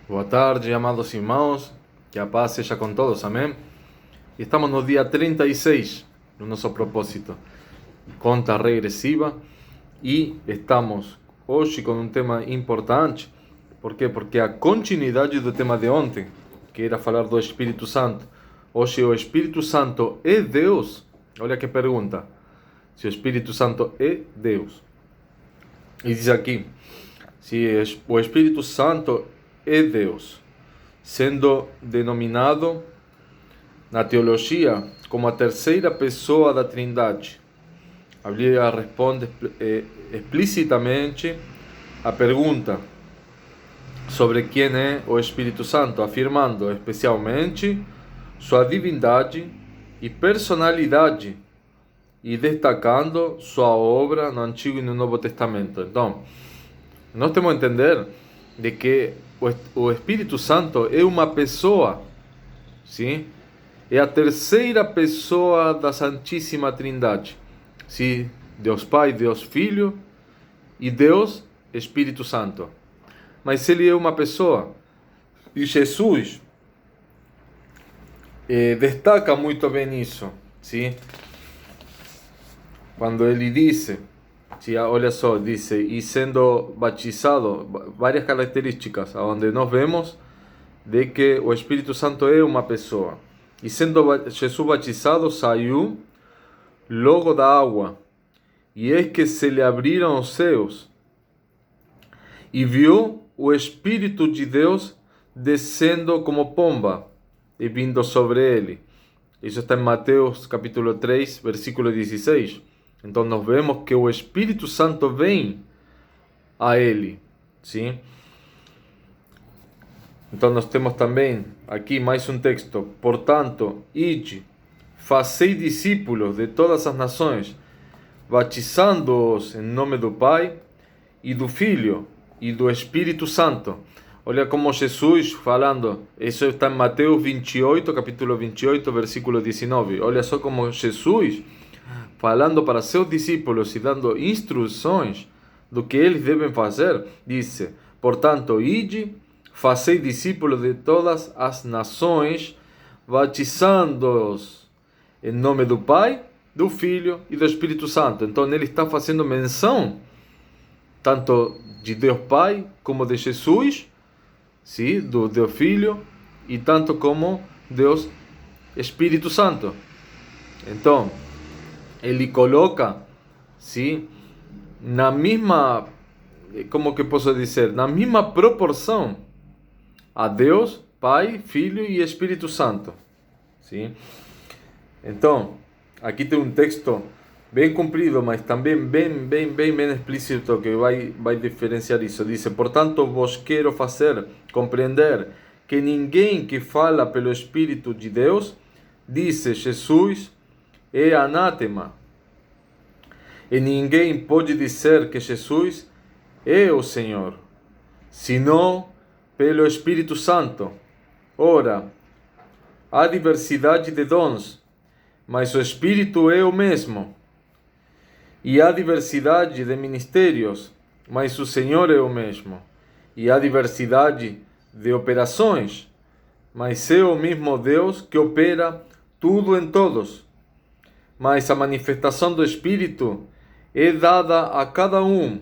Boa tarde, amados irmãos, que a paz seja com todos, amém? Estamos no dia 36 no nosso propósito, conta regressiva, e estamos hoje com um tema importante. Por quê? Porque a continuidade do tema de ontem, que era falar do Espírito Santo. Hoje o Espírito Santo é Deus? Olha que pergunta, se o Espírito Santo é Deus. E diz aqui, se o Espírito Santo é Deus, sendo denominado na teologia como a terceira pessoa da Trindade. A Bíblia responde explicitamente a pergunta sobre quem é o Espírito Santo, afirmando especialmente sua divindade e personalidade e destacando sua obra no Antigo e no Novo Testamento. Então, nós temos que entender de que o Espírito Santo é uma pessoa, sim? É a terceira pessoa da Santíssima Trindade, sim? Deus Pai, Deus Filho e Deus Espírito Santo. Mas ele é uma pessoa, e Jesus destaca muito bem isso, sim? Quando ele disse, olha só, dice, e sendo batizado, várias características, onde nós vemos de que o Espírito Santo é uma pessoa. E sendo Jesus batizado, saiu logo da água, e eis que se lhe abriram os céus, e viu o Espírito de Deus descendo como pomba, e vindo sobre ele. Isso está em Mateus capítulo 3, versículo 16. Então nós vemos que o Espírito Santo vem a ele, sim? Então nós temos também aqui mais um texto. Portanto, ide, fazei discípulos de todas as nações, batizando-os em nome do Pai e do Filho e do Espírito Santo. Olha como Jesus falando, isso está em Mateus 28, capítulo 28, versículo 19. Olha só como Jesus falando para seus discípulos e dando instruções do que eles devem fazer, disse: portanto, ide, fazei discípulos de todas as nações, batizando-os em nome do Pai, do Filho e do Espírito Santo. Então ele está fazendo menção tanto de Deus Pai como de Jesus, sim, do Deus Filho, e tanto como Deus Espírito Santo. Então ele coloca, sim, na mesma, como que posso dizer, na mesma proporção a Deus, Pai, Filho e Espírito Santo, sim. Então, aqui tem um texto bem comprido, mas também bem explícito, que vai diferenciar isso. Diz: portanto, vos quero fazer compreender que ninguém que fala pelo Espírito de Deus, disse Jesus, é anátema. E ninguém pode dizer que Jesus é o Senhor, senão pelo Espírito Santo. Ora, há diversidade de dons, mas o Espírito é o mesmo. E há diversidade de ministérios, mas o Senhor é o mesmo. E há diversidade de operações, mas é o mesmo Deus que opera tudo em todos. Mas a manifestação do Espírito é dada a cada um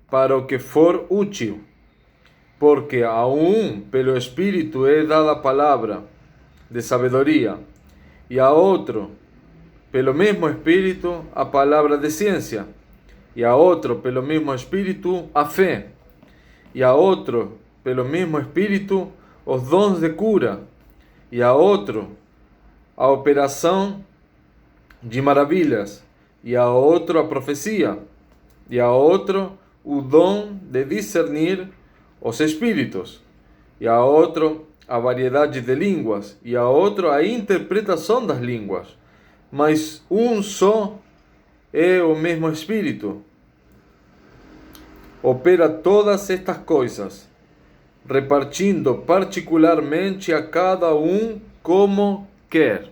para o que for útil, porque a um pelo Espírito é dada a palavra de sabedoria, e a outro pelo mesmo Espírito a palavra de ciência, e a outro pelo mesmo Espírito a fé, e a outro pelo mesmo Espírito os dons de cura, e a outro a operação de maravilhas, e a outro a profecia, e a outro o dom de discernir os espíritos, e a outro a variedade de línguas, e a outro a interpretação das línguas. Mas um só é o mesmo Espírito. Opera todas estas coisas, repartindo particularmente a cada um como quer.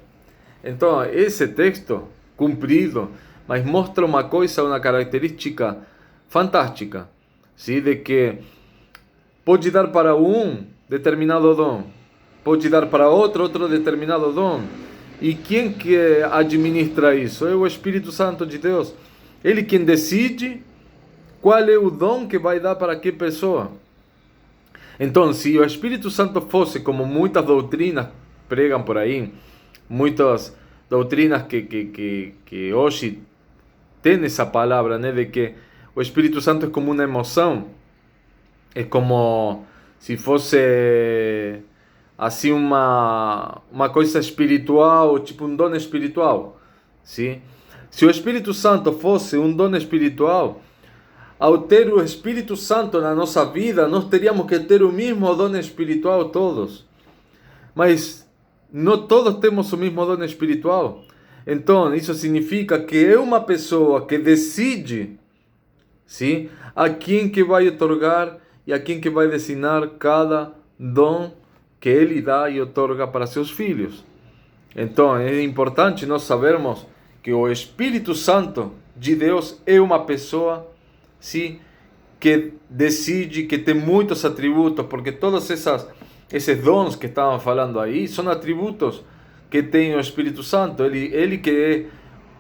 Então, esse texto cumprido, mas mostra uma coisa, uma característica fantástica, sim? De que pode dar para um determinado dom. Pode dar para outro determinado dom. E quem que administra isso? É o Espírito Santo de Deus. Ele quem decide qual é o dom que vai dar para que pessoa. Então, se o Espírito Santo fosse como muitas doutrinas pregam por aí, muitas doutrinas que hoje tem essa palavra, né, de que o Espírito Santo é como uma emoção, é como se fosse assim uma coisa espiritual, tipo um dom espiritual, sim? Se o Espírito Santo fosse um dom espiritual, ao ter o Espírito Santo na nossa vida, nós teríamos que ter o mesmo dom espiritual todos. Mas não todos temos o mesmo dom espiritual. Então, isso significa que é uma pessoa que decide, sim, a quem que vai otorgar e a quem que vai designar cada dom que ele dá e otorga para seus filhos. Então, é importante nós sabermos que o Espírito Santo de Deus é uma pessoa, sim, que decide, que tem muitos atributos, porque todos esses dons que estavam falando aí são atributos que tem o Espírito Santo. Ele que é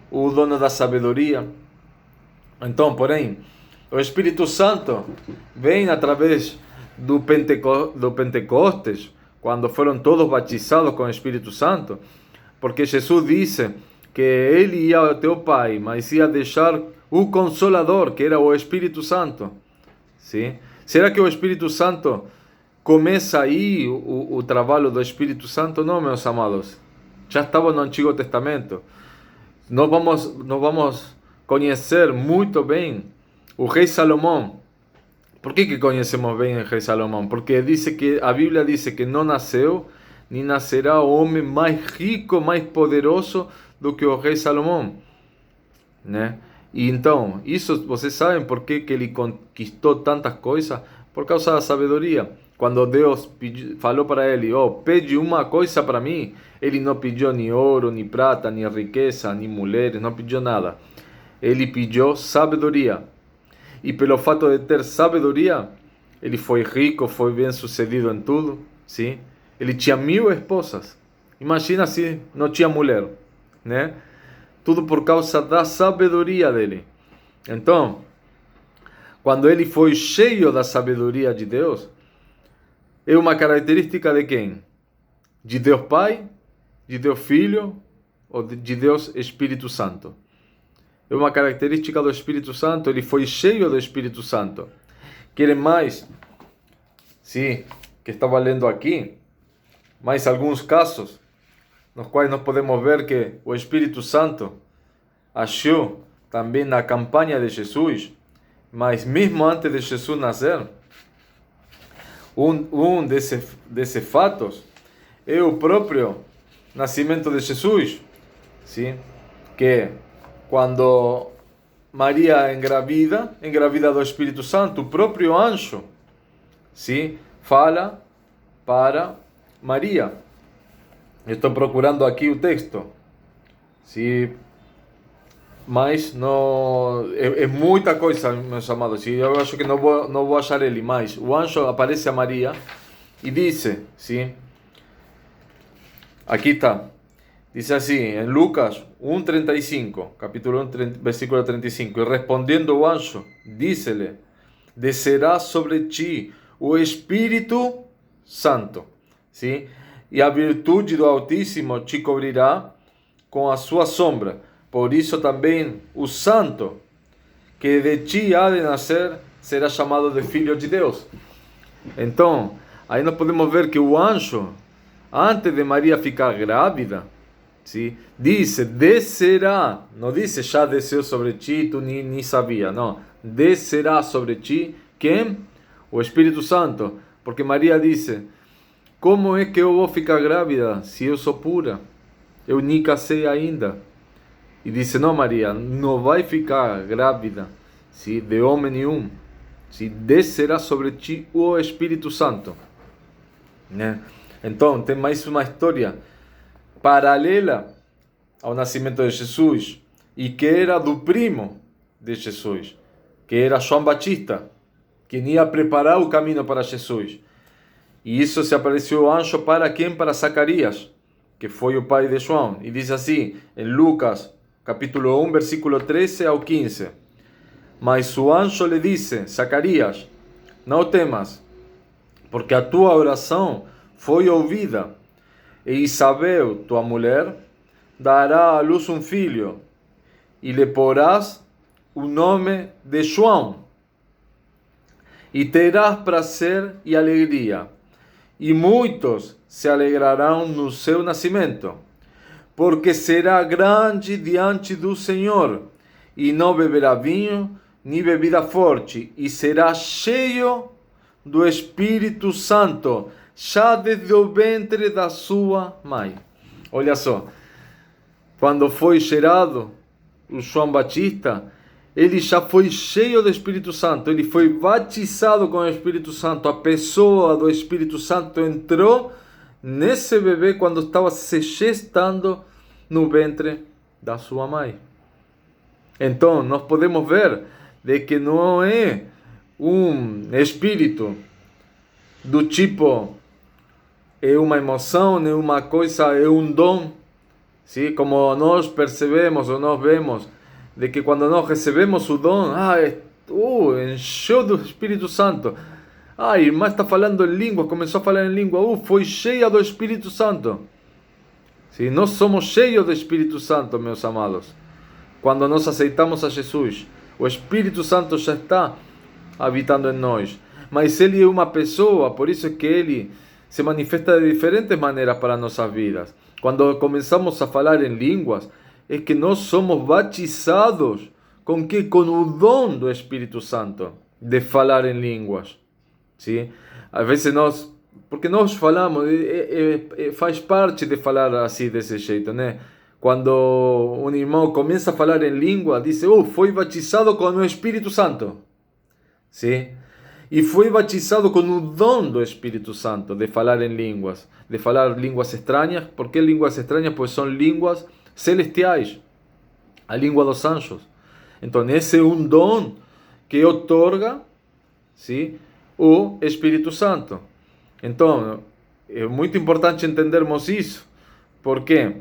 o dono da sabedoria. Então, porém, o Espírito Santo vem através do Pentecostes, quando foram todos batizados com o Espírito Santo, porque Jesus disse que ele ia até o Pai, mas ia deixar o Consolador, que era o Espírito Santo. Sim? Será que o Espírito Santo começa aí o trabalho do Espírito Santo? Não, meus amados. Já estava no Antigo Testamento. Nós vamos conhecer muito bem o rei Salomão. Por que conhecemos bem o rei Salomão? Porque a Bíblia diz que não nasceu, nem nascerá homem mais rico, mais poderoso do que o rei Salomão, né? E então, isso vocês sabem por que ele conquistou tantas coisas? Por causa da sabedoria. Quando Deus falou para ele, pede uma coisa para mim, ele não pediu nem ouro, nem prata, nem riqueza, nem mulheres, não pediu nada. Ele pediu sabedoria. E pelo fato de ter sabedoria, ele foi rico, foi bem sucedido em tudo, sim? Ele tinha 1000 esposas. Imagina se não tinha mulher, né? Tudo por causa da sabedoria dele. Então, quando ele foi cheio da sabedoria de Deus, é uma característica de quem? De Deus Pai, de Deus Filho ou de Deus Espírito Santo? É uma característica do Espírito Santo, ele foi cheio do Espírito Santo. Querem mais? Sim, que estava lendo aqui, mais alguns casos, nos quais nós podemos ver que o Espírito Santo agiu também na campanha de Jesus, mas mesmo antes de Jesus nascer, um desses fatos é o próprio nascimento de Jesus, sim? Que quando Maria engravida do Espírito Santo, o próprio anjo, sim, fala para Maria. Estou procurando aqui o texto, sim, mas não é muita coisa, meus amados. Eu acho que não vou achar ele, mas o anjo aparece a Maria e diz, sim, aqui está. Diz assim, em Lucas 1:35, capítulo 1, versículo 35, e respondendo o anjo, disse-lhe, descerá sobre ti o Espírito Santo, sim? E a virtude do Altíssimo te cobrirá com a sua sombra. Por isso também o santo que de ti há de nascer será chamado de Filho de Deus. Então, aí nós podemos ver que o anjo, antes de Maria ficar grávida, sim, disse, descerá, não disse já desceu sobre ti, tu nem sabia, não, descerá sobre ti, quem? O Espírito Santo, porque Maria disse, como é que eu vou ficar grávida se eu sou pura? Eu nem casei ainda. E disse, não Maria, não vai ficar grávida, sim, de homem nenhum, sim, descerá sobre ti o Espírito Santo, né? Então, tem mais uma história paralela ao nascimento de Jesus, e que era do primo de Jesus, que era João Batista, que ia preparar o caminho para Jesus. E isso se apareceu o anjo para quem? Para Zacarias, que foi o pai de João. E diz assim, em Lucas, capítulo 1, versículo 13 ao 15. Mas o anjo lhe disse, Zacarias, não temas, porque a tua oração foi ouvida. E Isabel, tua mulher, dará à luz um filho, e lhe porás o nome de João. E terás prazer e alegria, e muitos se alegrarão no seu nascimento, porque será grande diante do Senhor, e não beberá vinho, nem bebida forte, e será cheio do Espírito Santo, já desde o ventre da sua mãe. Olha só, quando foi gerado o João Batista, ele já foi cheio do Espírito Santo, ele foi batizado com o Espírito Santo, a pessoa do Espírito Santo entrou nesse bebê quando estava se gestando no ventre da sua mãe. Então, nós podemos ver de que não é um espírito do tipo, é uma emoção, é uma coisa, é um dom, sim? Como nós percebemos ou nós vemos, de que quando nós recebemos o dom, encheu do Espírito Santo. A irmã está falando em língua, começou a falar em língua, foi cheia do Espírito Santo. Sim, nós somos cheios do Espírito Santo, meus amados. Quando nós aceitamos a Jesus, o Espírito Santo já está habitando em nós. Mas ele é uma pessoa, por isso é que ele se manifesta de diferentes maneiras para nossas vidas. Quando começamos a falar em línguas, é que nós somos batizados com que? Com o dom do Espírito Santo de falar em línguas. Sim? Às vezes nós, porque nós falamos, faz parte de falar assim desse jeito, né? Quando um irmão começa a falar em língua, diz, foi batizado com o Espírito Santo. Sim? E foi batizado com o dom do Espírito Santo de falar em línguas, de falar línguas estranhas. ¿Por qué línguas extrañas? Pues son línguas celestiais, a língua dos anjos. Então, esse é um dom que otorga, sim, o Espírito Santo. Então, é muito importante entendermos isso. Por quê?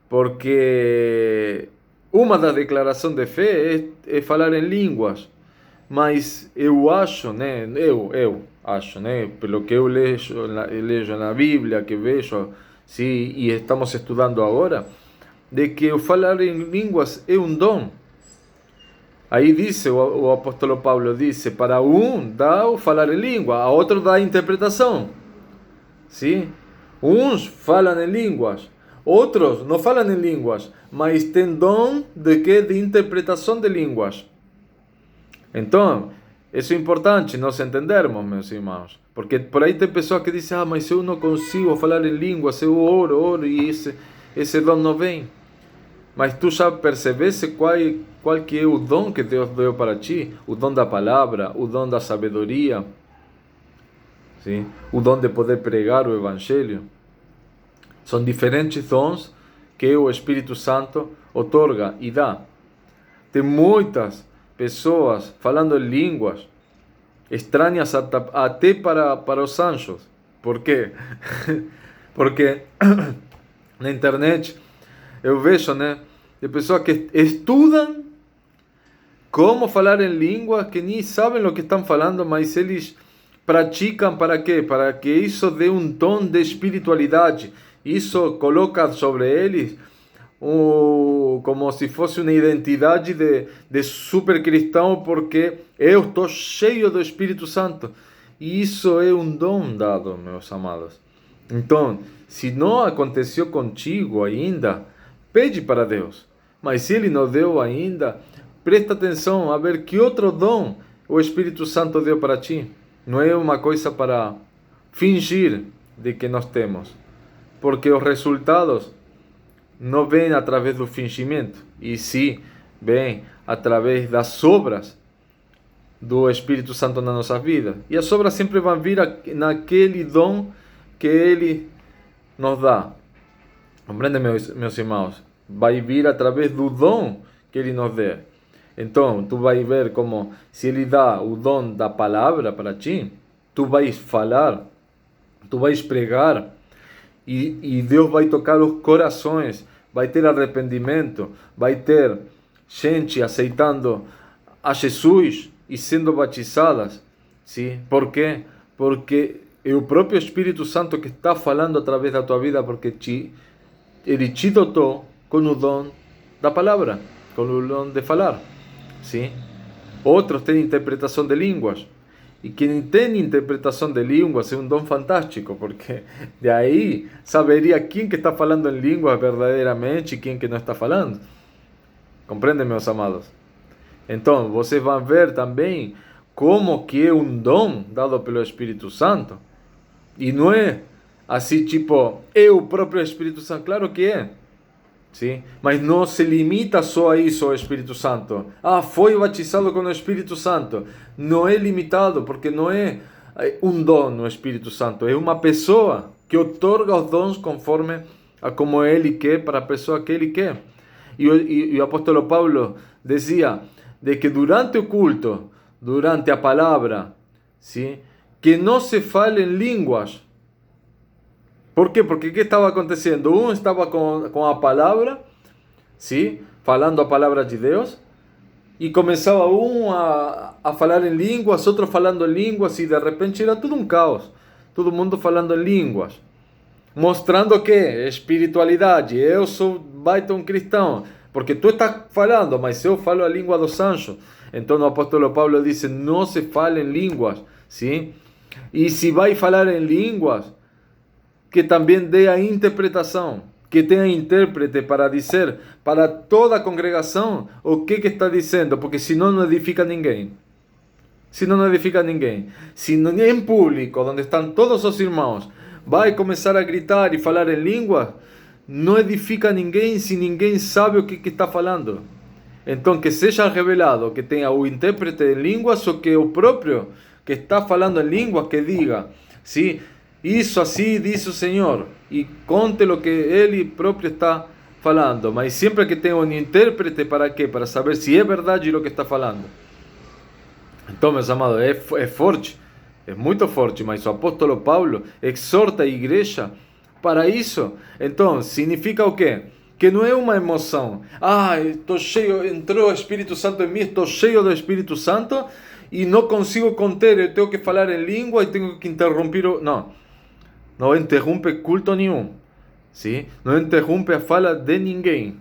Porque uma das declarações de fé é falar em línguas. Mas eu acho, né? Eu acho, né? Pelo que eu leio na Bíblia, que vejo, sim, e estamos estudando agora, de que o falar em línguas é um dom. Aí diz, o apóstolo Paulo diz, para um dá o falar em língua, a outro dá a interpretação. Sim? Uns falam em línguas, outros não falam em línguas, mas têm dom de quê? De interpretação de línguas. Então, isso é importante nós entendermos, meus irmãos. Porque por aí tem pessoas que dizem, mas eu não consigo falar em línguas, eu oro e esse dom não vem. Mas tu já percebeste qual que é o dom que Deus deu para ti? O dom da palavra, o dom da sabedoria, sim? O dom de poder pregar o Evangelho. São diferentes dons que o Espírito Santo otorga e dá. Tem muitas pessoas falando em línguas estranhas até para os anjos. Por quê? Porque na internet eu vejo, né, de pessoas que estudam como falar em língua, que nem sabem o que estão falando, mas eles praticam para quê? Para que isso dê um tom de espiritualidade. Isso coloca sobre eles como se fosse uma identidade de super cristão, porque eu estou cheio do Espírito Santo. E isso é um dom dado, meus amados. Então, se não aconteceu contigo ainda, pede para Deus. Mas se Ele não deu ainda, presta atenção a ver que outro dom o Espírito Santo deu para ti. Não é uma coisa para fingir de que nós temos. Porque os resultados não vem através do fingimento, e sim vem através das obras do Espírito Santo na nossa vida. E as obras sempre vão vir naquele dom que Ele nos dá. Compreende, meus irmãos? Vai vir através do dom que Ele nos der. Então, tu vai ver como, se Ele dá o dom da palavra para ti, tu vais falar tu vais pregar e Deus vai tocar os corações, vai ter arrependimento, vai ter gente aceitando a Jesus e sendo batizadas. ¿Sí? ¿Por quê? Porque é o próprio Espírito Santo que está falando através da tua vida, porque ele te dotou com o dom da palavra, com o dom de falar. ¿Sí? Outros têm interpretação de línguas. E quem tem interpretação de línguas é um dom fantástico, porque de aí saberia quem que está falando em línguas verdadeiramente e quem que não está falando. Compreendem, meus amados? Então, vocês vão ver também como que é um dom dado pelo Espírito Santo. E não é assim, tipo, é o próprio Espírito Santo. Claro que é. Sim? Mas não se limita só a isso o Espírito Santo. Foi batizado com o Espírito Santo. Não é limitado, porque não é um dom no Espírito Santo. É uma pessoa que otorga os dons conforme a como ele quer, para a pessoa que ele quer. E o apóstolo Paulo dizia de que durante o culto, durante a palavra, ¿sí? Que não se fale em línguas. ¿Por quê? Porque ¿qué estava acontecendo? Um estava com a palavra, ¿sí? Falando a palavra de Deus, e começava a falar em línguas, outro falando em línguas, e de repente era tudo um caos. Todo mundo falando em línguas. Mostrando que espiritualidade. Eu sou baita um cristão, porque tu estás falando, mas eu falo a língua dos anjos. Então o apóstolo Paulo diz, não se fale em línguas, ¿sí? E se vai falar em línguas, que também dê a interpretação, que tenha intérprete para dizer para toda a congregação o que está dizendo, porque senão não edifica ninguém. Senão não edifica ninguém. Se em público, onde estão todos os irmãos, vai começar a gritar e falar em língua, não edifica ninguém se ninguém sabe o que está falando. Então, que seja revelado, que tenha o intérprete em línguas, ou que o próprio que está falando em línguas, que diga, ¿sí? Isso assim diz o Senhor, e conte o que ele próprio está falando, mas sempre que tenha um intérprete, para quê? Para saber se é verdade o que está falando. Então, meus amados, é forte, é muito forte, mas o apóstolo Paulo exorta a igreja para isso. Então, significa o quê? Que não é uma emoção. Estou cheio, entrou o Espírito Santo em mim, estou cheio do Espírito Santo e não consigo conter, eu tenho que falar em língua e tenho que interromper. Não interrompe culto nenhum. ¿Sí? Não interrompe a fala de ninguém.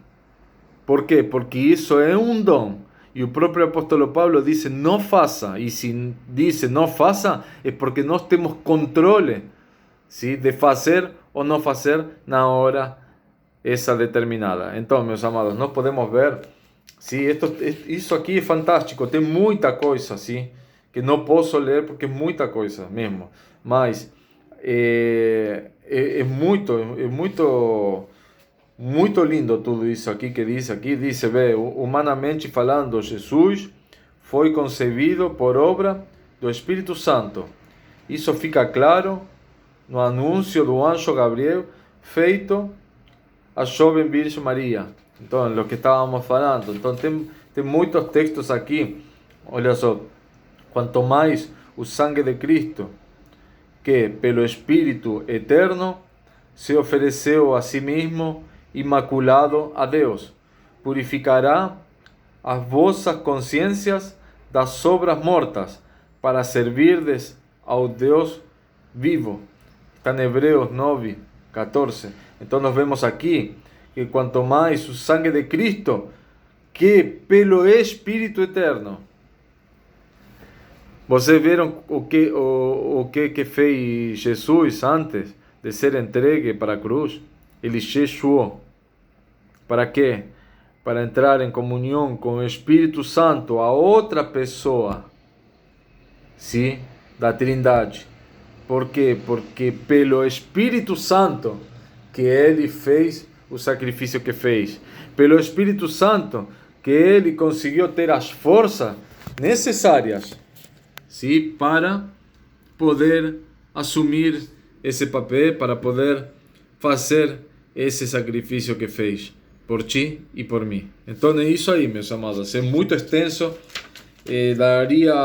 Por quê? Porque isso é um dom. E o próprio apóstolo Paulo diz, não faça. E se diz não faça, é porque nós temos controle, ¿sí? De fazer ou não fazer na hora essa determinada. Então, meus amados, nós podemos ver, ¿sí? Isso aqui é fantástico. Tem muita coisa, ¿sí? Que não posso ler porque é muita coisa mesmo. Mas é muito lindo tudo isso aqui que diz aqui. Diz, humanamente falando, Jesus foi concebido por obra do Espírito Santo. Isso fica claro no anúncio do anjo Gabriel feito à jovem Virgem Maria. Então, o que estávamos falando. Então, tem muitos textos aqui. Olha só, quanto mais o sangue de Cristo, que pelo Espírito Eterno se ofereceu a si mesmo imaculado a Deus, purificará as vossas consciências das obras mortas, para servirdes ao Deus vivo. Está em Hebreus 9, 14. Então nós vemos aqui que quanto mais o sangue de Cristo, que pelo Espírito Eterno. Vocês viram o que fez Jesus antes de ser entregue para a cruz? Ele jejuou. Para quê? Para entrar em comunhão com o Espírito Santo, a outra pessoa, sim, da Trindade. Por quê? Porque pelo Espírito Santo que ele fez o sacrifício que fez. Pelo Espírito Santo que ele conseguiu ter as forças necessárias, sim, para poder assumir esse papel, para poder fazer esse sacrifício que fez por ti e por mim. Então é isso aí, meus amados. É muito extenso, daria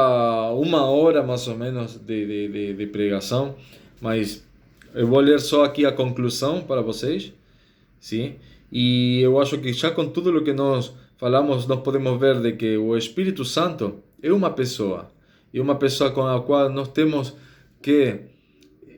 1 hora mais ou menos de pregação, mas Eu vou ler só aqui a conclusão para vocês, sim? E eu acho que já com tudo o que nós falamos, nós podemos ver de que o Espírito Santo é uma pessoa. E uma pessoa com a qual nós temos que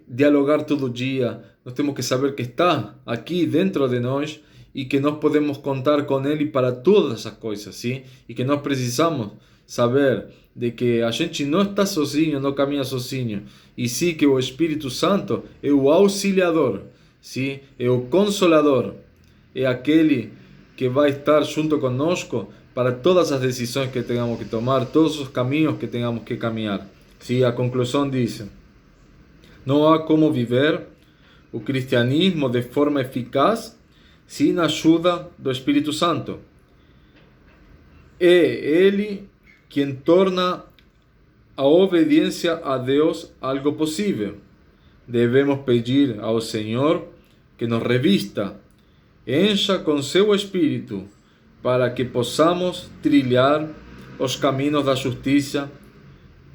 dialogar todo dia. Nós temos que saber que está aqui dentro de nós e que nós podemos contar com Ele para todas as coisas, sim? E que nós precisamos saber de que a gente não está sozinho, não caminha sozinho. E sim que o Espírito Santo é o auxiliador, sim? É o consolador. É aquele que vai estar junto conosco para todas as decisões que tenhamos que tomar, todos os caminhos que tenhamos que caminhar. Sim, a conclusão diz: não há como viver o cristianismo de forma eficaz sem a ajuda do Espírito Santo. É Ele quem torna a obediência a Deus algo possível. Devemos pedir ao Senhor que nos revista, encha com seu Espírito, para que possamos trilhar os caminhos da justiça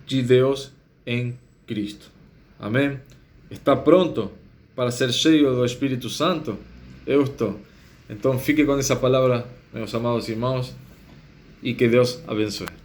de Deus em Cristo. Amém? Está pronto para ser cheio do Espírito Santo? Eu estou. Então fique com essa palavra, meus amados irmãos, e que Deus abençoe.